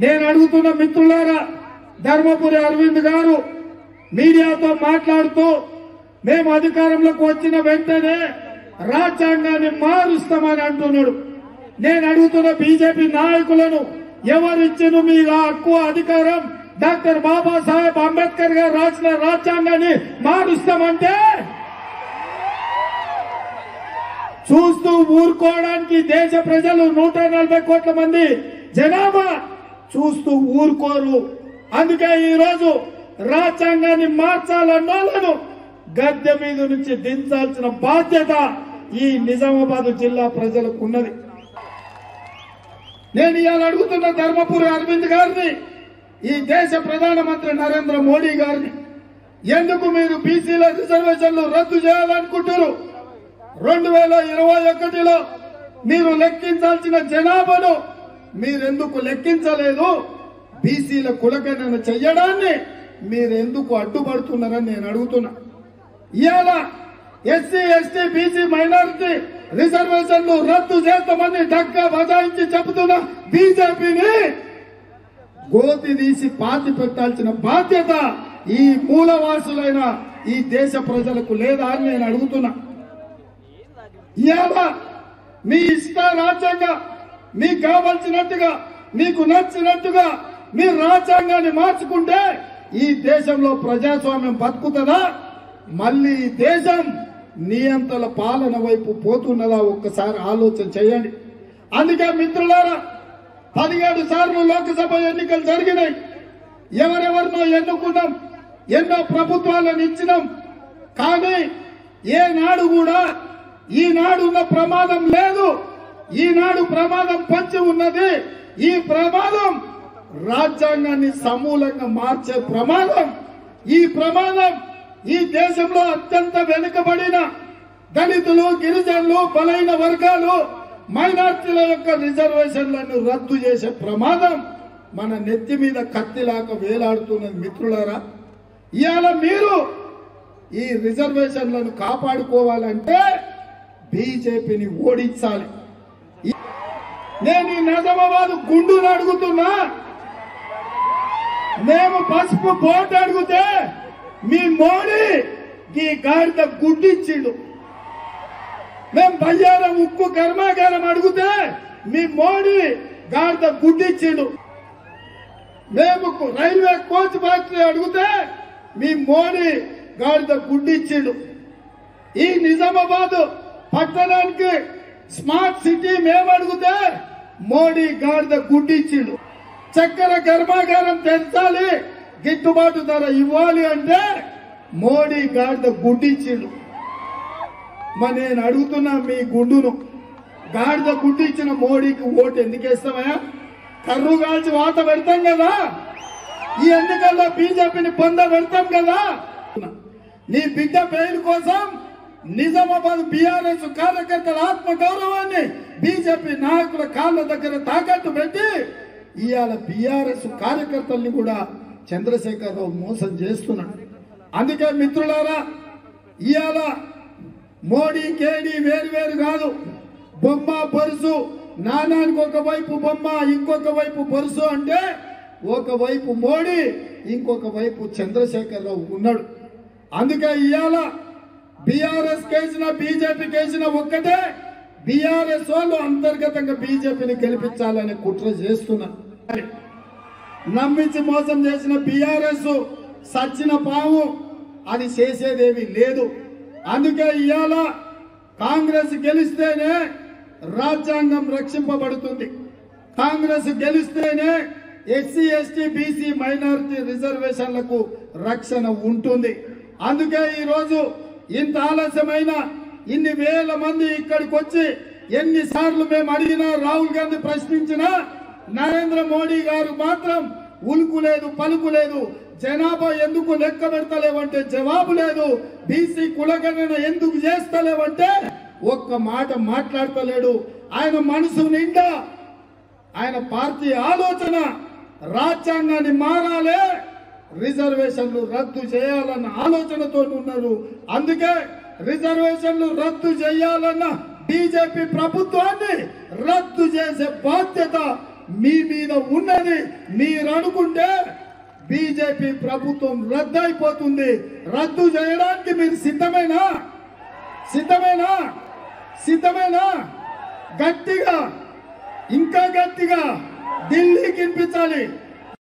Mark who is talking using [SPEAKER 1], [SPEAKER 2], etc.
[SPEAKER 1] నేను అడుగుతున్న మిత్రులారా, ధర్మపురి అరవింద్ గారు మీడియాతో మాట్లాడుతూ మేము అధికారంలోకి వచ్చిన వెంటనే రాజ్యాంగాన్ని మారుస్తామని అంటున్నాడు. నేను అడుగుతున్న బీజేపీ నాయకులను, ఎవరిచ్చిన మీ హక్కు అధికారం? డాక్టర్ బాబాసాహెబ్ అంబేద్కర్ గారు రాసిన రాజ్యాంగాన్ని మారుస్తామంటే చూస్తూ ఊరుకోవడానికి దేశ ప్రజలు 140 కోట్ల మంది జనాభా చూస్తూ ఊరుకోరు. అందుకే ఈ రోజు రాజ్యాంగాన్ని మార్చాలన్నోళ్లను గద్దె మీద నుంచి దించాల్సిన బాధ్యత ఈ నిజామాబాద్ జిల్లా ప్రజలకు ఉన్నది. నేను ఇవాళ అడుగుతున్న ధర్మపురి అరవింద్ గారిని, ఈ దేశ ప్రధానమంత్రి నరేంద్ర మోడీ గారిని, ఎందుకు మీరు బీసీల రిజర్వేషన్లు రద్దు చేయాలనుకుంటారు? 2021లో మీరు లెక్కించాల్సిన జనాభాను మీరెందుకు లెక్కించలేదు? బీసీల కులగణన చెయ్యడాన్ని మీరెందుకు అడ్డుపడుతున్నారని నేను అడుగుతున్నా. ఇవాళ ఎస్సీ ఎస్టీ బీసీ మైనారిటీ రిజర్వేషన్లు రద్దు చేస్తామని డక్కా బజాయించి చెబుతున్న బీజేపీని గోతి తీసి పాతి పెట్టాల్సిన బాధ్యత ఈ మూలవాసులైన ఈ దేశ ప్రజలకు లేదా అని నేను అడుగుతున్నా. ఇవాళ మీ ఇష్ట రాజ్యంగా మీకు కావాల్సినట్టుగా మీకు నచ్చినట్టుగా మీ రాజ్యాంగాన్ని మార్చుకుంటే ఈ దేశంలో ప్రజాస్వామ్యం బతుకుతుందా? మళ్ళీ ఈ దేశం నియంత్రణ పాలన వైపు పోతున్నదా? ఒక్కసారి ఆలోచన చేయండి. అందుకే మిత్రులారా, 17 సార్లు లోక్సభ ఎన్నికలు జరిగినాయి. ఎవరెవరినో ఎన్నుకున్నాం, ఎన్నో ప్రభుత్వాలను ఇచ్చినాం. కానీ ఏనాడు కూడా ఈనాడు ఉన్న ప్రమాదం లేదు. ఈనాడు ప్రమాదం పంచి ఉన్నది. ఈ ప్రమాదం రాజ్యాంగాన్ని సమూలంగా మార్చే ప్రమాదం. ఈ ప్రమాదం ఈ దేశంలో అత్యంత వెనుకబడిన దళితులు, గిరిజనులు, బలైన వర్గాలు, మైనార్టీల యొక్క రిజర్వేషన్లను రద్దు చేసే ప్రమాదం మన నెత్తి మీద కత్తిలాగా వేలాడుతున్నది. మిత్రులారా, ఇవాళ మీరు ఈ రిజర్వేషన్లను కాపాడుకోవాలంటే బీజేపీని ఓడించాలి. నేను ఈ నిజామాబాద్ గుండును అడుగుతున్నా. మేము పసుపు బోట్ అడిగితే మీ మోడీ ఈ గాడిద గుడ్డిచ్చిండు. మేము బయ్యారం ఉక్కు కర్మాగారం అడిగితే మీ మోడీ గాడిద గుడ్డిచ్చిండు. మేము రైల్వే కోచ్ ఫ్యాక్టరీ అడిగితే మీ మోడీ గాడిద గుడ్డిచ్చిండు. ఈ నిజామాబాద్ పట్టణానికి స్మార్ట్ సిటీ మేము అడిగితే మోడీ గాడిద గుడ్డిచ్చిండు. చక్కెర కర్మాగారం తెచ్చాలి, గిట్టుబాటు ధర ఇవ్వాలి అంటే మోడీ గాడిద గుడ్డిచ్చిండు. మరి నేను అడుగుతున్నా, మీ గుండును గాడిద గుడ్డిచ్చిన మోడీకి ఓటు ఎందుకు వేస్తామయ్యా? కర్రు కాల్చి వాత పెడతాం కదా. ఈ ఎన్నికల్లో బీజేపీని పొంద పెడతాం కదా. నీ బిడ్డ పేరు కోసం నిజామాబాద్ బీఆర్ఎస్ కార్యకర్తల ఆత్మ గౌరవాన్ని బీజేపీ నాయకుల కాళ్ళ దగ్గర తాకట్టు పెట్టి ఇవాళ బీఆర్ఎస్ కార్యకర్తల్ని కూడా చంద్రశేఖరరావు మోసం చేస్తున్నాడు. అందుకే మిత్రులారా, ఇవాళ మోడీ కేడీ వేరు కాదు. బొమ్మ బొరుసు, నానానికి ఒకవైపు బొమ్మ, ఇంకొక వైపు బొరుసు అంటే ఒకవైపు మోడీ, ఇంకొక వైపు చంద్రశేఖరరావు ఉన్నాడు. అందుకే ఇవాళ బీఆర్ఎస్ కేసిన బీజేపీ కేసిన ఒక్కటే, బీఆర్ఎస్ వాళ్ళు అంతర్గతంగా బీజేపీని గెలిపించాలని కుట్ర చేస్తున్నారు. నమ్మించి మోసం చేసిన బీఆర్ఎస్ సచ్చిన పాము, అది చేసేదేమీ లేదు. అందుకే ఇవాళ కాంగ్రెస్ గెలిస్తేనే రాజ్యాంగం రక్షింపబడుతుంది. కాంగ్రెస్ గెలిస్తేనే ఎస్సీ ఎస్టీ బీసీ మైనారిటీ రిజర్వేషన్లకు రక్షణ ఉంటుంది. అందుకే ఈరోజు ఇంత ఆలస్యమైన ఇన్ని వేల మంది ఇక్కడికి వచ్చి ఎన్నిసార్లు మేము అడిగినా, రాహుల్ గాంధీ ప్రశ్నించినా నరేంద్ర మోడీ గారు మాత్రం ఉలుకు లేదు, పలుకు లేదు. జనాభా ఎందుకు లెక్క పెడతలేవంటే జవాబు లేదు. బీసీ కులగణన ఎందుకు చేస్తలేవంటే ఒక్క మాట మాట్లాడతలేడు. ఆయన మనసు నిండా ఆయన పార్టీ ఆలోచన రాజ్యాంగాన్ని మారాలి, రిజర్వేషన్లు రద్దు చేయాలన్న ఆలోచనతో ఉన్నారు. అందుకే రిజర్వేషన్లు రద్దు చేయాలన్న బీజేపీ ప్రభుత్వాన్ని రద్దు చేసే బాధ్యత మీ మీద ఉన్నది. మీరు అనుకుంటే బీజేపీ ప్రభుత్వం రద్దయిపోతుంది. రద్దు చేయడానికి మీరు సిద్ధమేనా? సిద్ధమేనా? సిద్ధమేనా? గట్టిగా, ఇంకా గట్టిగా ఢిల్లీకి వినిపించాలి.